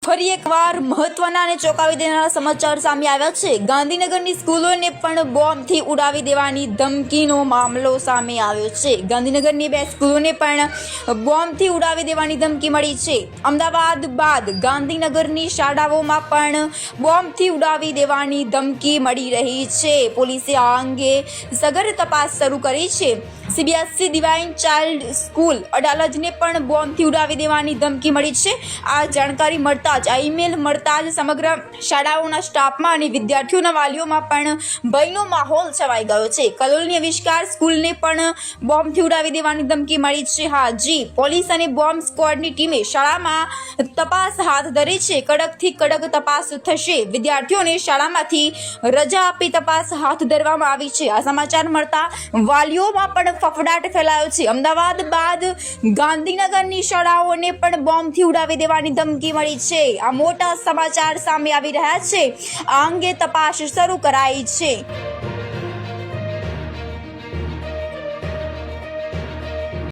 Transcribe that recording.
ફરી એકવાર મહત્વના અને ચોંકાવી દેનારા સમાચાર સામે આવ્યા છે। ગાંધીનગરની સ્કૂલોને પણ બોમ્બથી ઉડાવી દેવાની ધમકીનો મામલો સામે આવ્યો છે। ગાંધીનગરની 2 સ્કૂલોને પણ બોમ્બથી ઉડાવી દેવાની ધમકી મળી છે। અમદાવાદ બાદ ગાંધીનગરની શાળાઓમાં પણ બોમ્બથી ઉડાવી દેવાની ધમકી મળી રહી છે। પોલીસે આ અંગે સઘન તપાસ શરૂ કરી છે। CBSE ડિવાઇન ચાઇલ્ડ સ્કૂલ અડાલજને પણ બોમ્બથી ઉડાવી દેવાની ધમકી મળી છે। આ જાણકારી મળતા આ ઈમેલ મળતા જ સમગ્ર શાળાઓના સ્ટાફમાં અને વિદ્યાર્થીઓના વાલીઓમાં પણ ભયનો માહોલ છવાઈ ગયો છે। કલોલની આવિષ્કાર સ્કૂલને પણ બોમ્બથી ઉડાવી દેવાની ધમકી મળી છે। હાજી, પોલીસ અને બોમ્બ સ્ક્વોડની ટીમે શાળામાં તપાસ હાથ ધરી છે। કડકથી કડક તપાસ થશે। વિદ્યાર્થીઓને શાળામાંથી રજા આપી તપાસ હાથ ધરવામાં આવી છે। આ સમાચાર મળતા વાલીઓમાં પણ ફફડાટ ફેલાયો છે। અમદાવાદ બાદ ગાંધીનગરની શાળાઓને પણ બોમ્બથી ઉડાવી દેવાની ધમકી મળી છે। આ મોટા સમાચાર સામે આવી રહ્યા છે। આ અંગે તપાસ શરૂ કરાઈ છે।